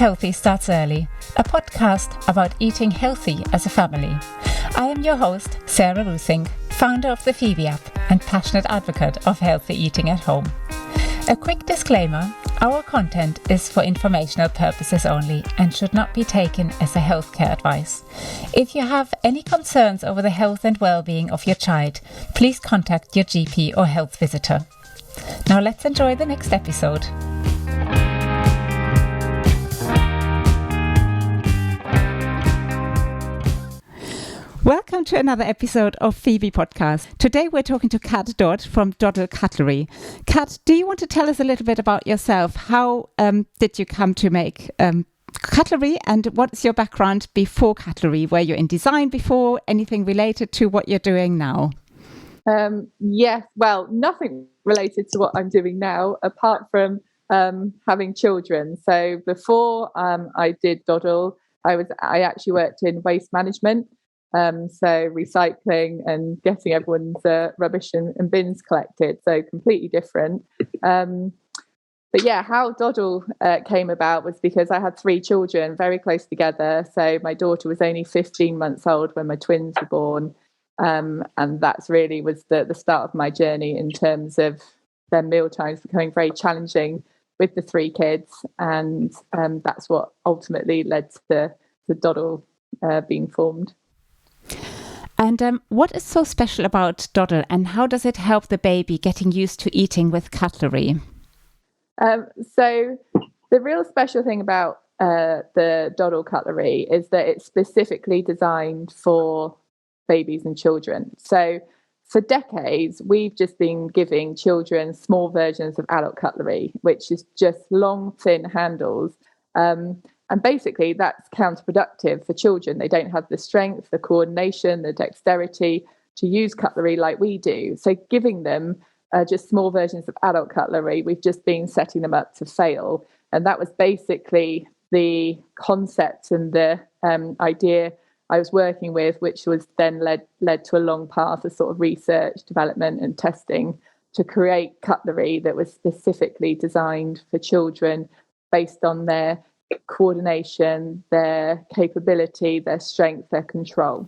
Healthy Starts Early, a podcast about eating healthy as a family. I am your host, Sarah Ruthing, founder of the Phoebe app and passionate advocate of healthy eating at home. A quick disclaimer, our content is for informational purposes only and should not be taken as a healthcare advice. If you have any concerns over the health and well-being of your child, please contact your GP or health visitor. Now let's enjoy the next episode. Welcome to another episode of Phoebe Podcast. Today we're talking to Catherine Dodd from doddl Cutlery. Kat, do you want to tell us a little bit about yourself? How did you come to make cutlery, and what's your background before cutlery? Were you in design before? Anything related to what you're doing now? Yes, well, nothing related to what I'm doing now, apart from having children. So before I did doddl, I actually worked in waste management. So recycling and getting everyone's rubbish and bins collected. So completely different. But yeah, how doddl came about was because I had three children very close together. So my daughter was only 15 months old when my twins were born. And that's really was the start of my journey in terms of their meal times becoming very challenging with the three kids. And that's what ultimately led to doddl being formed. And what is so special about doddl, and how does it help the baby getting used to eating with cutlery? So the real special thing about the doddl cutlery is that it's specifically designed for babies and children. So for decades, we've just been giving children small versions of adult cutlery, which is just long, thin handles. And basically, that's counterproductive for children. They don't have the strength, the coordination, the dexterity to use cutlery like we do. So giving them just small versions of adult cutlery, we've just been setting them up to fail. And that was basically the concept and the idea I was working with, which was then led to a long path of sort of research, development and testing to create cutlery that was specifically designed for children based on their coordination, their capability, their strength, their control.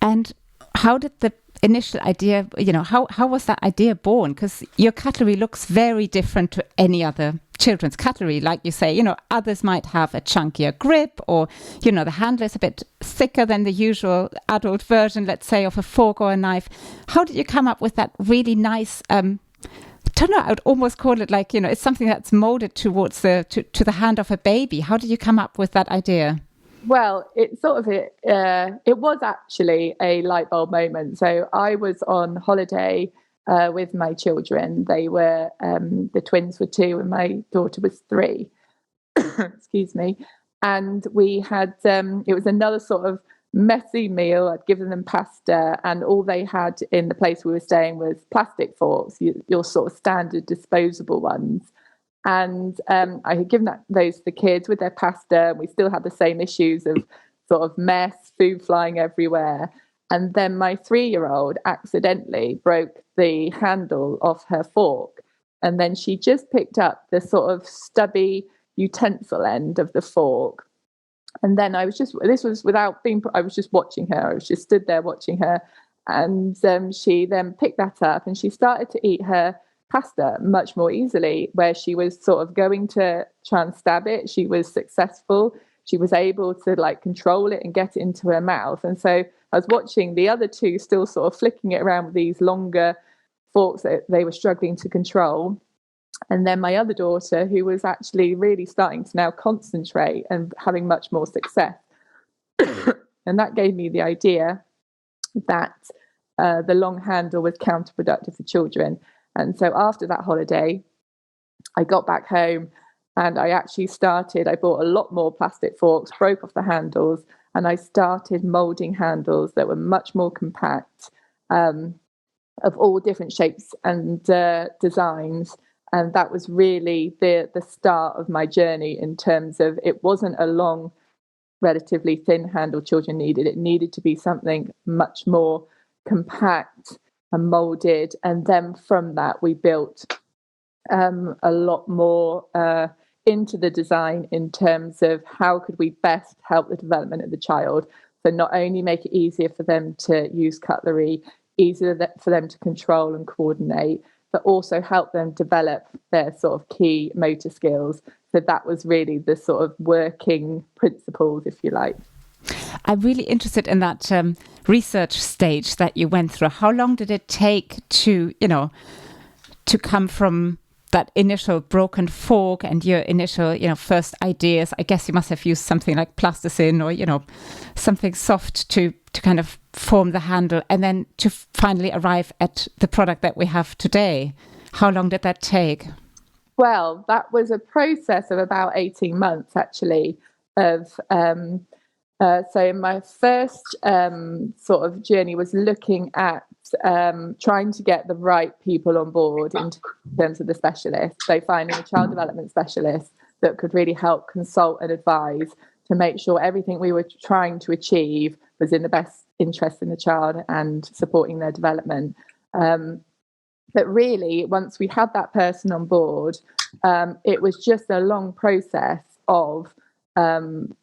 And how did the initial idea, how was that idea born? Because your cutlery looks very different to any other children's cutlery. Like you say, others might have a chunkier grip, or, the handle is a bit thicker than the usual adult version, let's say, of a fork or a knife. How did you come up with that really nice I would almost call it like, it's something that's molded towards to the hand of a baby. How did you come up with that idea? Well, it was actually a light bulb moment. So I was on holiday with my children. They were, the twins were 2 and my daughter was 3. Excuse me. And we had, it was another sort of messy meal. I'd given them pasta, and all they had in the place we were staying was plastic forks, your sort of standard disposable ones. And I had given those to the kids with their pasta. We still had the same issues of sort of mess, food flying everywhere. And then my 3-year-old accidentally broke the handle off her fork. And then she just picked up the sort of stubby utensil end of the fork. And then I was just watching her. I was just stood there watching her. And she then picked that up and she started to eat her pasta much more easily, where she was sort of going to try and stab it. She was successful. She was able to control it and get it into her mouth. And so I was watching the other two still sort of flicking it around with these longer forks that they were struggling to control. And then my other daughter, who was actually really starting to now concentrate and having much more success. And that gave me the idea that the long handle was counterproductive for children. And so after that holiday, I got back home and I bought a lot more plastic forks, broke off the handles, and I started molding handles that were much more compact, of all different shapes and designs. And that was really the start of my journey in terms of it wasn't a long, relatively thin handle children needed. It needed to be something much more compact and molded. And then from that, we built a lot more into the design in terms of how could we best help the development of the child. So not only make it easier for them to use cutlery, easier for them to control and coordinate, but also help them develop their sort of key motor skills. So that was really the sort of working principles, if you like. I'm really interested in that research stage that you went through. How long did it take to come from that initial broken fork and your initial, first ideas? I guess you must have used something like plasticine or, something soft to kind of form the handle, and then to finally arrive at the product that we have today. How long did that take? Well, that was a process of about 18 months, actually, of so my first sort of journey was looking at trying to get the right people on board in terms of the specialists. So finding a child development specialist that could really help consult and advise to make sure everything we were trying to achieve was in the best interest in the child and supporting their development. But really, once we had that person on board, it was just a long process of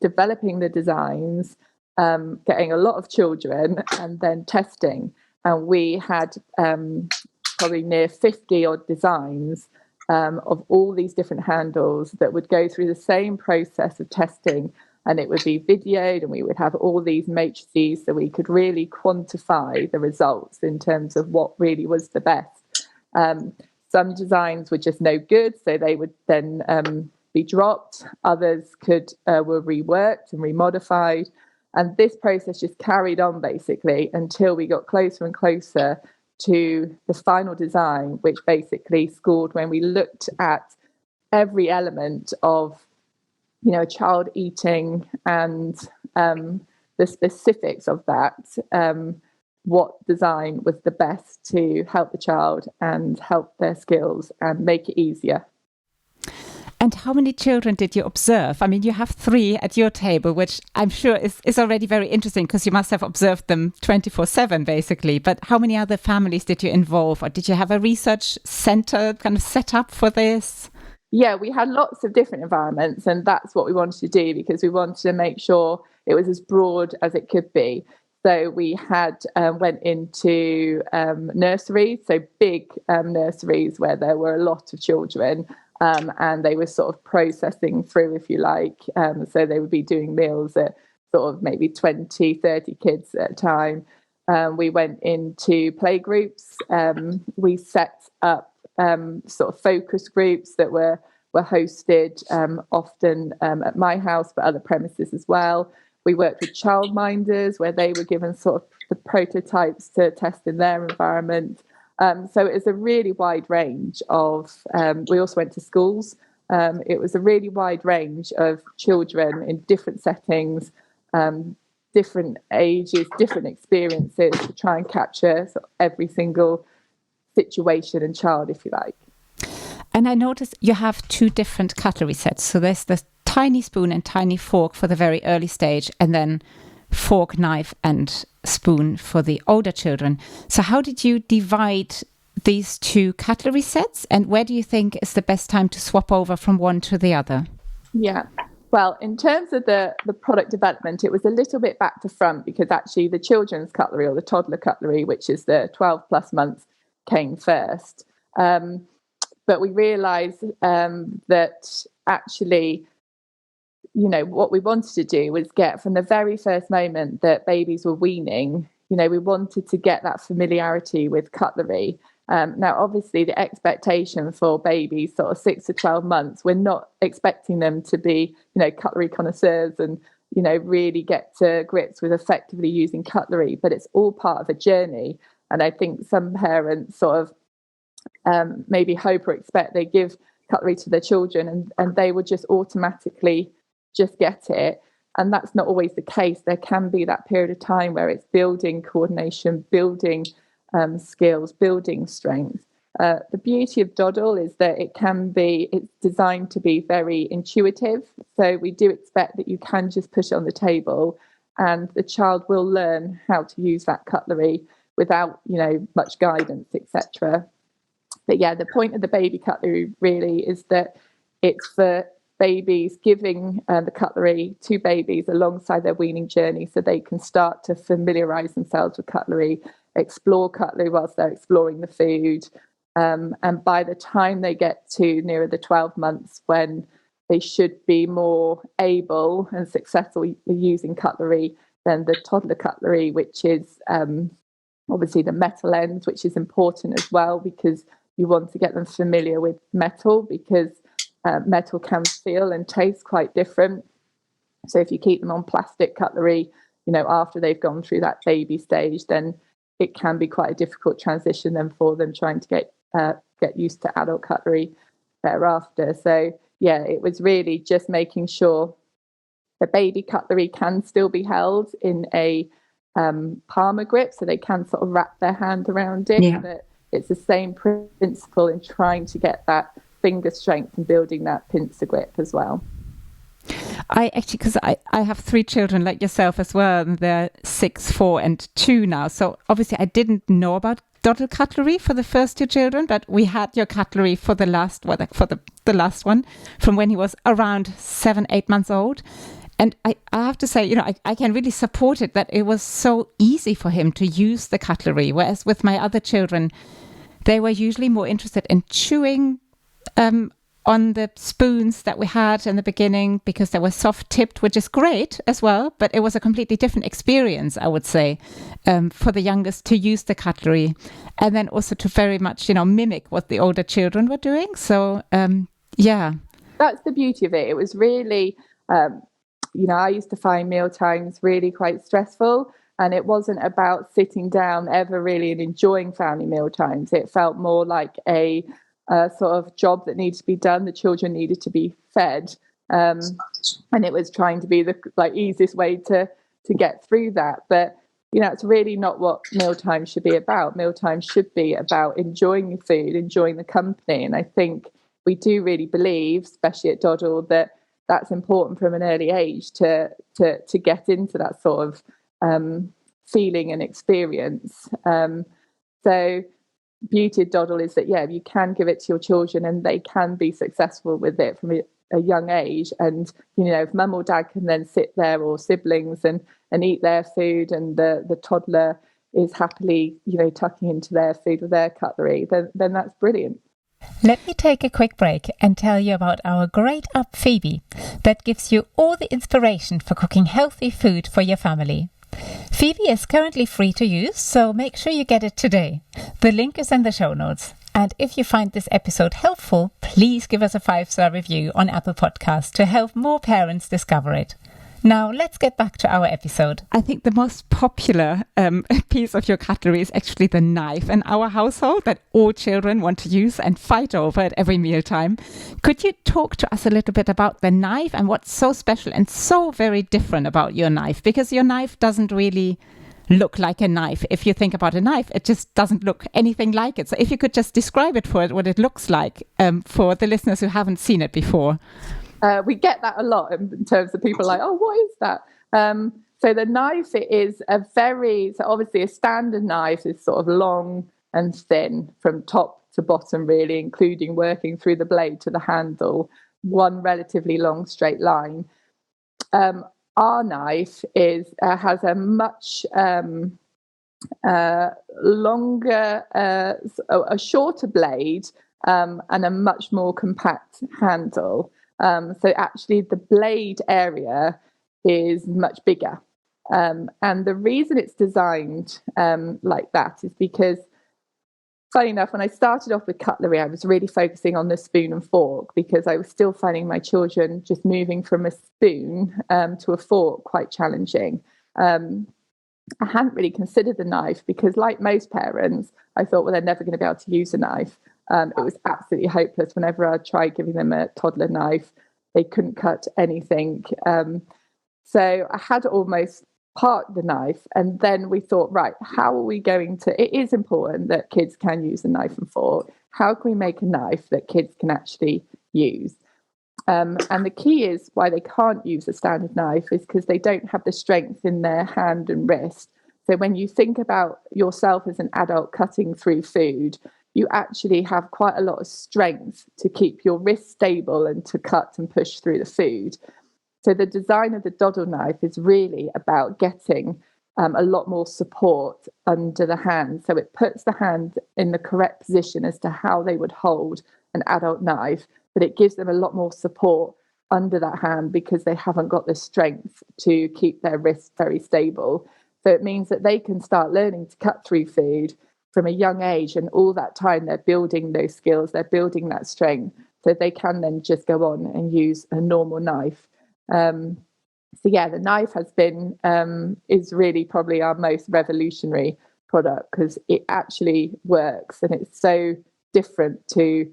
developing the designs, getting a lot of children, and then testing. And we had probably near 50 odd designs of all these different handles that would go through the same process of testing. And it would be videoed, and we would have all these matrices so we could really quantify the results in terms of what really was the best. Some designs were just no good, so they would then be dropped. Others were reworked and remodified. And this process just carried on basically until we got closer and closer to the final design, which basically scored when we looked at every element of, a child eating and the specifics of that, what design was the best to help the child and help their skills and make it easier. And how many children did you observe? I mean, you have 3 at your table, which I'm sure is already very interesting because you must have observed them 24/7, basically. But how many other families did you involve? Or did you have a research center kind of set up for this? Yeah, we had lots of different environments, and that's what we wanted to do because we wanted to make sure it was as broad as it could be. So we had went into nurseries, so big nurseries where there were a lot of children. And they were sort of processing through, if you like. So they would be doing meals at sort of maybe 20, 30 kids at a time. We went into play groups. We set up sort of focus groups that were hosted often at my house, but other premises as well. We worked with childminders where they were given sort of the prototypes to test in their environment. So it was a really wide range of, we also went to schools. It was a really wide range of children in different settings, different ages, different experiences to try and capture sort of every single situation and child, if you like. And I noticed you have 2 different cutlery sets. So there's the tiny spoon and tiny fork for the very early stage, and then fork, knife and spoon for the older children. So how did you divide these 2 cutlery sets, and where do you think is the best time to swap over from one to the other? Yeah, well, in terms of the product development, it was a little bit back to front because actually the children's cutlery or the toddler cutlery, which is the 12 plus months, came first. But we realised that actually, what we wanted to do was get from the very first moment that babies were weaning, we wanted to get that familiarity with cutlery. Now, obviously, the expectation for babies sort of 6 to 12 months, we're not expecting them to be, cutlery connoisseurs and, really get to grips with effectively using cutlery, but it's all part of a journey. And I think some parents sort of maybe hope or expect they give cutlery to their children and they would just automatically just get it. And that's not always the case. There can be that period of time where it's building coordination, building skills, building strength. The beauty of doddl is that it's designed to be very intuitive. So we do expect that you can just push it on the table and the child will learn how to use that cutlery without, much guidance, etc. But yeah, the point of the baby cutlery really is that it's for babies, giving the cutlery to babies alongside their weaning journey so they can start to familiarise themselves with cutlery, explore cutlery whilst they're exploring the food. And by the time they get to nearer the 12 months, when they should be more able and successful using cutlery, then the toddler cutlery, which is obviously the metal ends, which is important as well, because you want to get them familiar with metal, because metal can feel and taste quite different. So if you keep them on plastic cutlery, after they've gone through that baby stage, then it can be quite a difficult transition then for them trying to get used to adult cutlery thereafter. So yeah, it was really just making sure the baby cutlery can still be held in a palmer grip, so they can sort of wrap their hand around it. Yeah. But it's the same principle in trying to get that finger strength and building that pincer grip as well. Because I have 3 children like yourself as well, and they're 6, 4 and 2 now. So obviously I didn't know about doddl cutlery for the first 2 children, but we had your cutlery for the last the last one from when he was around 7, 8 months old. And I have to say, I can really support it, that it was so easy for him to use the cutlery. Whereas with my other children, they were usually more interested in chewing on the spoons that we had in the beginning, because they were soft tipped, which is great as well. But it was a completely different experience, I would say, for the youngest to use the cutlery, and then also to very much, mimic what the older children were doing. So, yeah. That's the beauty of it. It was really... I used to find meal times really quite stressful, and it wasn't about sitting down ever really and enjoying family meal times. It felt more like a sort of job that needed to be done. The children needed to be fed, and it was trying to be the easiest way to get through that. But it's really not what mealtime should be about. Mealtime should be about enjoying the food, enjoying the company, and I think we do really believe, especially at doddl, that that's important from an early age to get into that sort of feeling and experience. So beauty of doddl is that, you can give it to your children and they can be successful with it from a young age. And, if mum or dad can then sit there, or siblings, and eat their food, and the toddler is happily, tucking into their food with their cutlery, then that's brilliant. Let me take a quick break and tell you about our great app Phoebe that gives you all the inspiration for cooking healthy food for your family. Phoebe is currently free to use, so make sure you get it today. The link is in the show notes. And if you find this episode helpful, please give us a 5-star review on Apple Podcasts to help more parents discover it. Now, let's get back to our episode. I think the most popular piece of your cutlery is actually the knife in our household that all children want to use and fight over at every mealtime. Could you talk to us a little bit about the knife and what's so special and so very different about your knife? Because your knife doesn't really look like a knife. If you think about a knife, it just doesn't look anything like it. So if you could just describe it for it, what it looks like for the listeners who haven't seen it before. We get that a lot in terms of people like, oh, what is that? So the knife, it is so obviously a standard knife is sort of long and thin from top to bottom, really, including working through the blade to the handle, one relatively long straight line. Our knife has a much longer, a shorter blade, and a much more compact handle. So actually the blade area is much bigger. And the reason it's designed like that is because, funny enough, when I started off with cutlery, I was really focusing on the spoon and fork, because I was still finding my children just moving from a spoon to a fork quite challenging. I hadn't really considered the knife, because like most parents, I thought, well, they're never going to be able to use a knife. It was absolutely hopeless. Whenever I tried giving them a toddler knife, they couldn't cut anything. So I had almost parked the knife, and then we thought, right, how are we going to... It is important that kids can use a knife and fork. How can we make a knife that kids can actually use? And the key is why they can't use a standard knife is because they don't have the strength in their hand and wrist. So when you think about yourself as an adult cutting through food, you actually have quite a lot of strength to keep your wrist stable and to cut and push through the food. So the design of the doddl knife is really about getting a lot more support under the hand. So it puts the hand in the correct position as to how they would hold an adult knife, but it gives them a lot more support under that hand because they haven't got the strength to keep their wrist very stable. So it means that they can start learning to cut through food from a young age, and all that time they're building those skills, they're building that strength, so they can then just go on and use a normal knife. So yeah, the knife has been is really probably our most revolutionary product because it actually works and it's so different to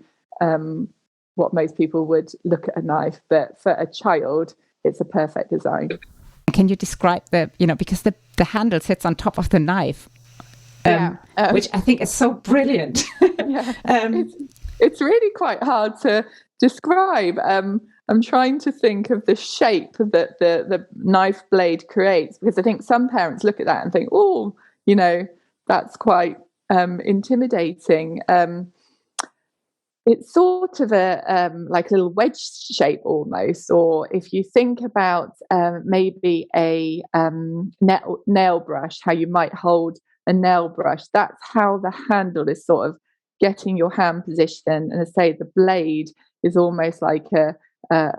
what most people would look at a knife. But for a child, it's a perfect design. Can you describe because the handle sits on top of the knife, which I think is so brilliant. Yeah, it's really quite hard to describe. I'm trying to think of the shape that the knife blade creates, because I think some parents look at that and think, oh, that's quite intimidating. It's sort of a like a little wedge shape almost, or if you think about maybe a nail brush, how you might hold a nail brush, that's how the handle is sort of getting your hand positioned. And I say the blade is almost like a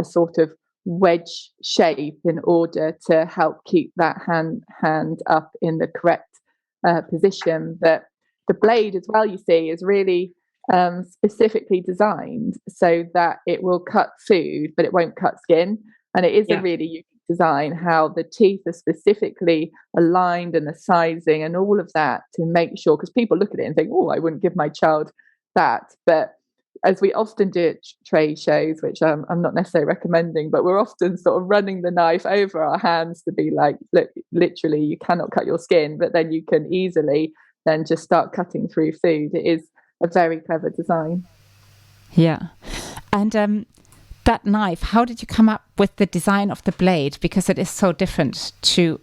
sort of wedge shape in order to help keep that hand up in the correct position. But the blade as well, you see, is really specifically designed so that it will cut food, but it won't cut skin. And it is a really unique design, how the teeth are specifically aligned and the sizing and all of that to make sure, because people look at it and think, oh, I wouldn't give my child that. But as we often do at trade shows, which I'm not necessarily recommending, but we're often sort of running the knife over our hands to be like, look, literally, you cannot cut your skin, but then you can easily then just start cutting through food. It is a very clever design. Yeah. And that knife, how did you come up with the design of the blade? Because it is so different to,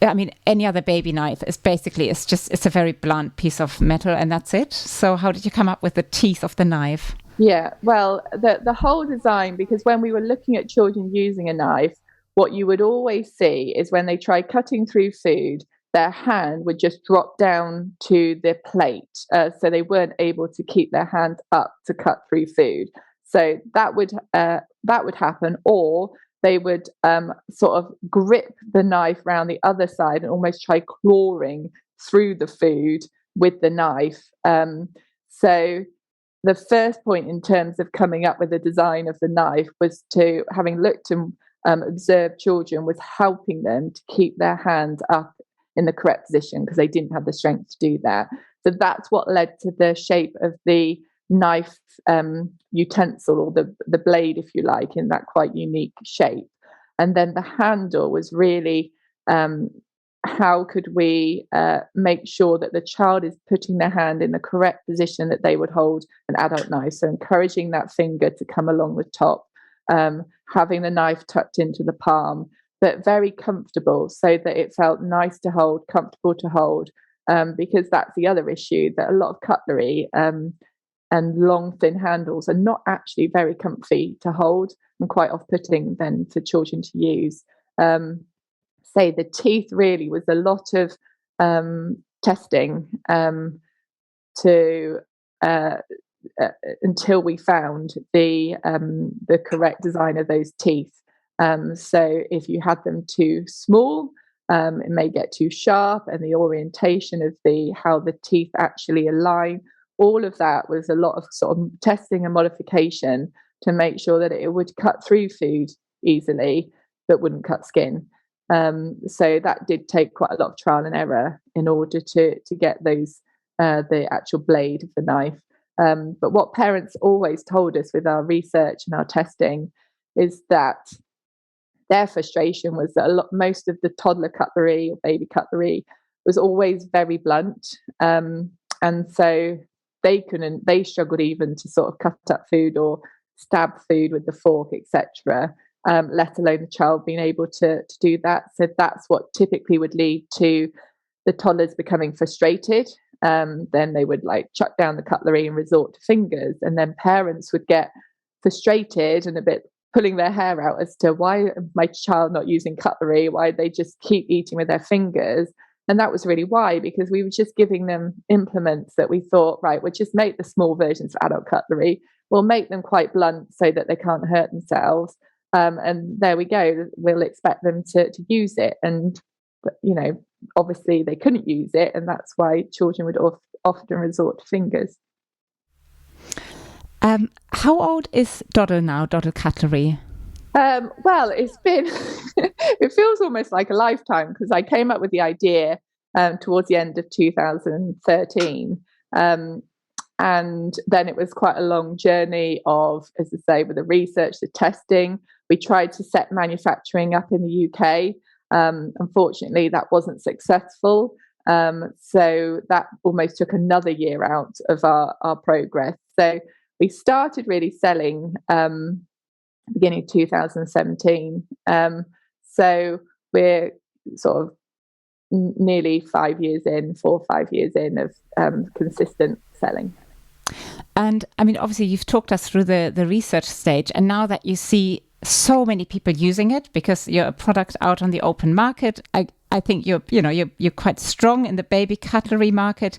any other baby knife is basically, it's a very blunt piece of metal and that's it. So how did you come up with the teeth of the knife? Yeah, well, the whole design, because when we were looking at children using a knife, what you would always see is when they try cutting through food, their hand would just drop down to the plate. So they weren't able to keep their hand up to cut through food. So that would happen, or they would sort of grip the knife around the other side and almost try clawing through the food with the knife. So the first point in terms of coming up with the design of the knife was to, having looked and observed children, was helping them to keep their hand up in the correct position because they didn't have the strength to do that. So that's what led to the shape of the knife utensil, or the blade, if you like, in that quite unique shape. And then the handle was really how could we make sure that the child is putting their hand in the correct position that they would hold an adult knife. So encouraging that finger to come along the top, having the knife tucked into the palm, but very comfortable so that it felt nice to hold, comfortable to hold, because that's the other issue, that a lot of cutlery and long, thin handles are not actually very comfy to hold and quite off-putting then for children to use. Say the teeth really was a lot of testing until we found the correct design of those teeth. So if you had them too small, it may get too sharp, and the orientation of how the teeth actually align. All of that was a lot of sort of testing and modification to make sure that it would cut through food easily, but wouldn't cut skin. So that did take quite a lot of trial and error in order to get those the actual blade of the knife. But what parents always told us with our research and our testing is that their frustration was that most of the toddler cutlery or baby cutlery was always very blunt, and so they struggled even to sort of cut up food or stab food with the fork, etc. Let alone the child being able to do that. So that's what typically would lead to the toddlers becoming frustrated then they would like chuck down the cutlery and resort to fingers. And then parents would get frustrated and a bit pulling their hair out as to why my child not using cutlery, why they just keep eating with their fingers. And that was really why, because we were just giving them implements that we thought, right, we'll just make the small versions of adult cutlery. We'll make them quite blunt so that they can't hurt themselves. And there we go. We'll expect them to use it. And, obviously they couldn't use it. And that's why children would often resort to fingers. How old is doddl now, doddl cutlery? Well, it's been, it feels almost like a lifetime, because I came up with the idea towards the end of 2013. And then it was quite a long journey of, as I say, with the research, the testing. We tried to set manufacturing up in the UK. Unfortunately, that wasn't successful. So that almost took another year out of our progress. So we started really selling beginning of 2017. So we're sort of nearly 5 years in, 4 or 5 years in of consistent selling. And I mean, obviously, you've talked us through the research stage, and now that you see so many people using it because you're a product out on the open market, I think you're quite strong in the baby cutlery market.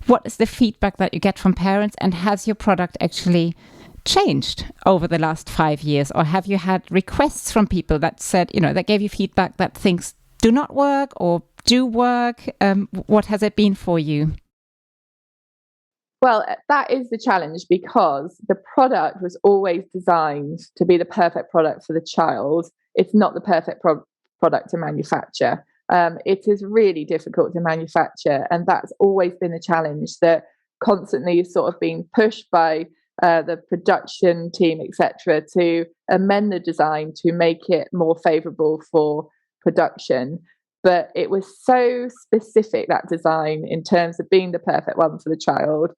What is the feedback that you get from parents, and has your product actually changed over the last 5 years, or have you had requests from people that said, that gave you feedback that things do not work or do work? What has it been for you? Well, that is the challenge, because the product was always designed to be the perfect product for the child. It's not the perfect product to manufacture. It is really difficult to manufacture, and that's always been a challenge that constantly is sort of being pushed by the production team, etc., to amend the design to make it more favourable for production. But it was so specific, that design, in terms of being the perfect one for the child,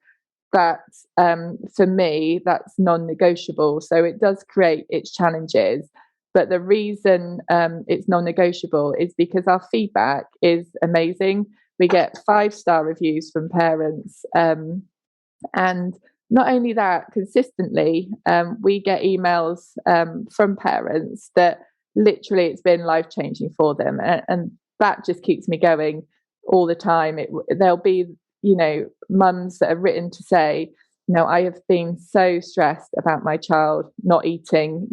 that for me, that's non-negotiable. So it does create its challenges. But the reason it's non-negotiable is because our feedback is amazing. We get 5-star reviews from parents. And not only that, consistently, we get emails from parents that literally it's been life-changing for them. And that just keeps me going all the time. There'll be, mums that have written to say, I have been so stressed about my child not eating,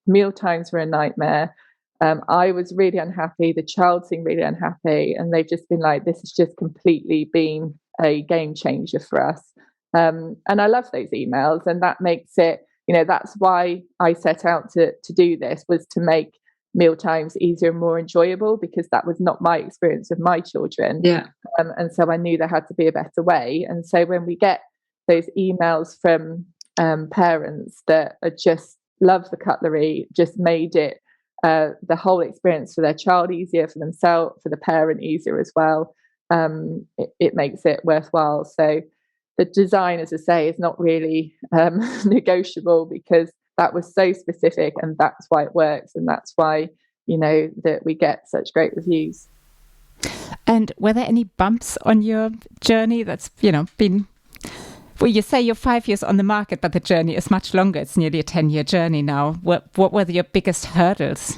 meal times were a nightmare. I was really unhappy. The child seemed really unhappy. And they've just been like, this has just completely been a game changer for us. And I love those emails. And that makes it, that's why I set out to do this, was to make meal times easier and more enjoyable, because that was not my experience with my children. Yeah. And so I knew there had to be a better way. And so when we get those emails from parents that are just love the cutlery, just made it the whole experience for their child easier, for themselves, for the parent easier as well, it makes it worthwhile. So the design, as I say, is not really negotiable, because that was so specific, and that's why it works, and that's why that we get such great reviews. And were there any bumps on your journey that's been? Well, you say you're 5 years on the market, but the journey is much longer. It's nearly a 10-year journey now. What were your biggest hurdles?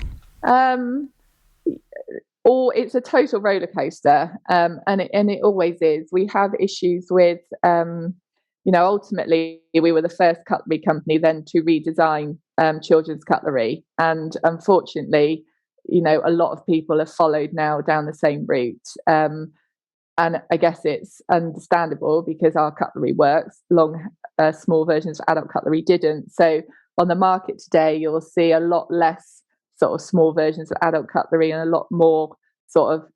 It's a total roller coaster, and it always is. We have issues with, ultimately we were the first cutlery company then to redesign children's cutlery, and unfortunately, a lot of people have followed now down the same route. And I guess it's understandable, because our cutlery works. Small versions of adult cutlery didn't. So on the market today, you'll see a lot less sort of small versions of adult cutlery, and a lot more sort of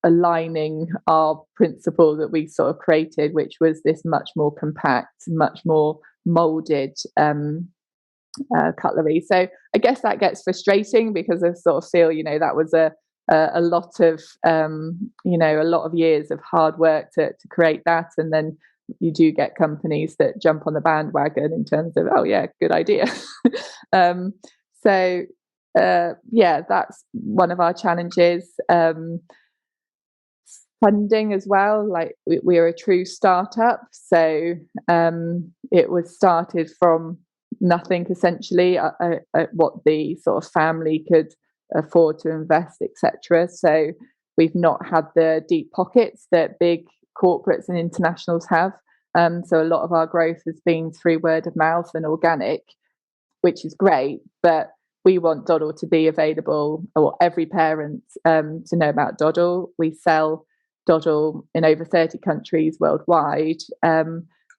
aligning our principle that we sort of created, which was this much more compact, much more molded cutlery. So I guess that gets frustrating, because I sort of feel, that was a lot of a lot of years of hard work to create that, and then you do get companies that jump on the bandwagon in terms of, oh yeah, good idea. That's one of our challenges. funding as well. Like we're a true startup, so it was started from nothing essentially, what the sort of family could afford to invest, etc. So we've not had the deep pockets that big corporates and internationals have. So a lot of our growth has been through word of mouth and organic, which is great, but we want doddl to be available, or every parent to know about doddl. We sell doddl in over 30 countries worldwide.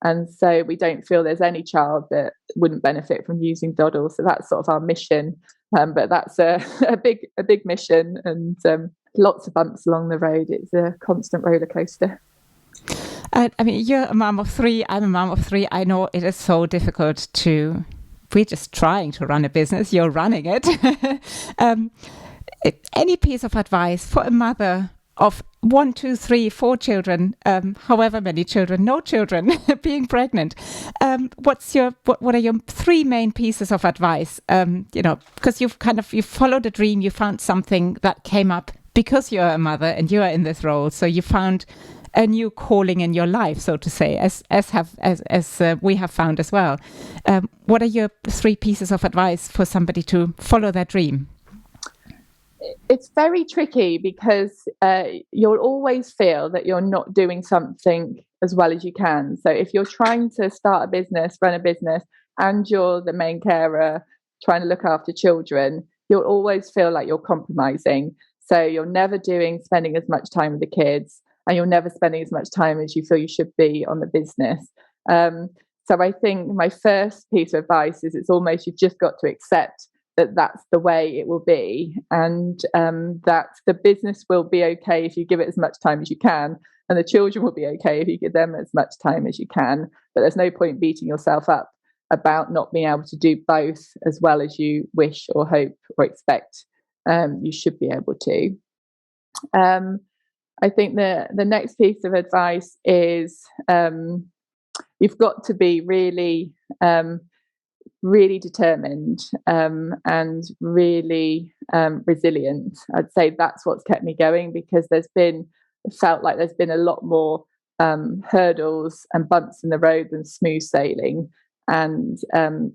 And so we don't feel there's any child that wouldn't benefit from using doddl. So that's sort of our mission. But that's a big mission, and lots of bumps along the road. It's a constant roller coaster. I mean, you're a mum of three. I'm a mum of three. I know it is so difficult to. We're just trying to run a business. You're running it. Any piece of advice for a mother of 1, 2, 3, 4 children, however many children, no children, being pregnant? What are your 3 main pieces of advice? Because you've followed a dream. You found something that came up because you're a mother and you are in this role. So you found a new calling in your life, so to say, as we have found as well. What are your 3 pieces of advice for somebody to follow their dream? It's very tricky because you'll always feel that you're not doing something as well as you can. So if you're trying to start a business, run a business, and you're the main carer trying to look after children, you'll always feel like you're compromising. So you're never spending as much time with the kids, and you're never spending as much time as you feel you should be on the business. So I think my first piece of advice is it's almost you've just got to accept that that's the way it will be, and that the business will be okay if you give it as much time as you can, and the children will be okay if you give them as much time as you can. But there's no point beating yourself up about not being able to do both as well as you wish or hope or expect you should be able to. I think the next piece of advice is you've got to be really determined and really resilient. I'd say that's what's kept me going, because felt like there's been a lot more hurdles and bumps in the road than smooth sailing, and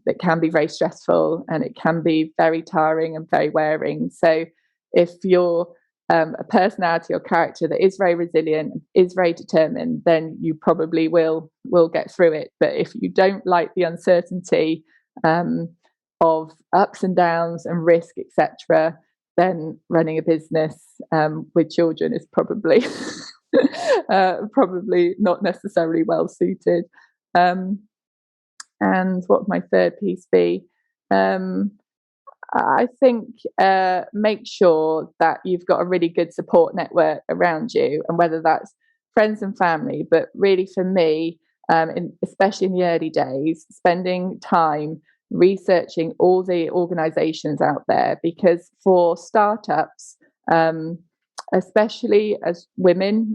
it can be very stressful, and it can be very tiring and very wearing. So if you're a personality or character that is very resilient, is very determined, then you probably will get through it. But if you don't like the uncertainty of ups and downs and risk, etc., then running a business with children is probably probably not necessarily well suited. And what would my third piece be? I think make sure that you've got a really good support network around you, and whether that's friends and family. But really, for me, especially in the early days, spending time researching all the organizations out there, because for startups, especially as women,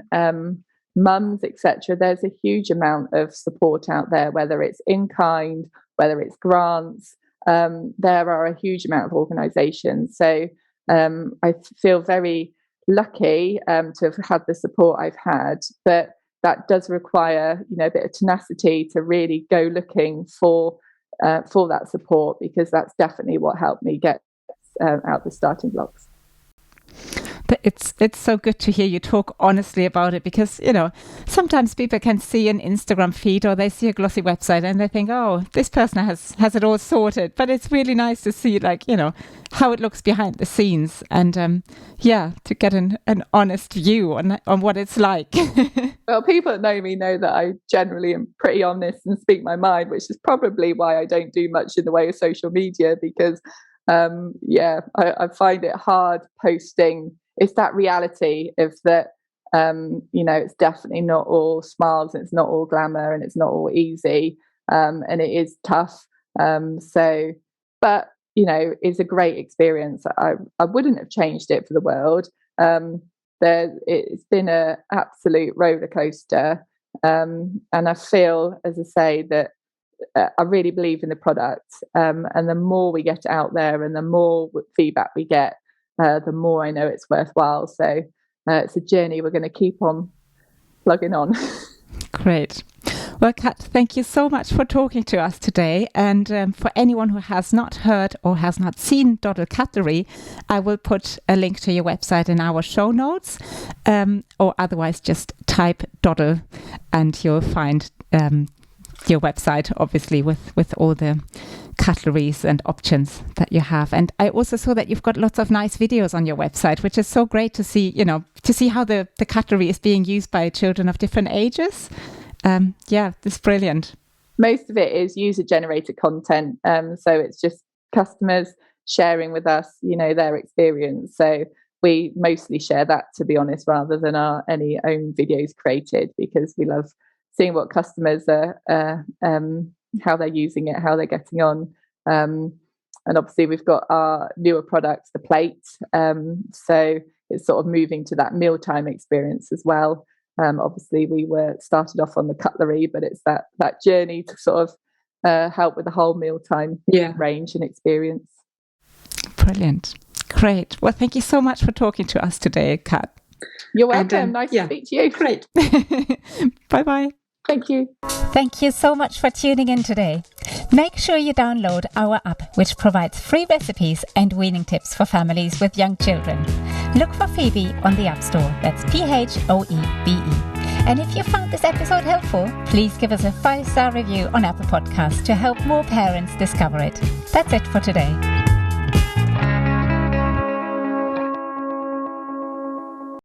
mums, etc., there's a huge amount of support out there, whether it's in kind, whether it's grants. There are a huge amount of organizations. So I feel very lucky to have had the support I've had, but that does require, a bit of tenacity to really go looking for that support, because that's definitely what helped me get out the starting blocks. But it's so good to hear you talk honestly about it, because, sometimes people can see an Instagram feed or they see a glossy website and they think, oh, this person has it all sorted. But it's really nice to see, how it looks behind the scenes, and to get an honest view on what it's like. Well, people that know me know that I generally am pretty honest and speak my mind, which is probably why I don't do much in the way of social media, because I find it hard posting. It's that reality of that, it's definitely not all smiles, and it's not all glamour, and it's not all easy, and it is tough. But it's a great experience. I wouldn't have changed it for the world. It's been an absolute roller coaster, and I feel, as I say, that I really believe in the product, and the more we get out there and the more feedback we get, the more I know it's worthwhile. So it's a journey we're going to keep on plugging on. Great. Well, Kat, thank you so much for talking to us today. And for anyone who has not heard or has not seen doddl cutlery, I will put a link to your website in our show notes, or otherwise just type doddl and you'll find your website, obviously, with all the cutleries and options that you have. And I also saw that you've got lots of nice videos on your website, which is so great to see, to see how the cutlery is being used by children of different ages. It's brilliant. Most of it is user-generated content. So it's just customers sharing with us, their experience. So we mostly share that, to be honest, rather than any own videos created, because we love seeing what customers are, how they're using it, how they're getting on. And obviously we've got our newer products, the plate. So it's sort of moving to that mealtime experience as well. Obviously we started off on the cutlery, but it's that journey to sort of help with the whole mealtime range and experience. Brilliant. Great. Well, thank you so much for talking to us today, Kat. You're welcome. Nice to speak to you. Great. Bye-bye. Thank you. Thank you so much for tuning in today. Make sure you download our app, which provides free recipes and weaning tips for families with young children. Look for Phoebe on the App Store. That's PHOEBE. And if you found this episode helpful, please give us a 5-star review on Apple Podcasts to help more parents discover it. That's it for today.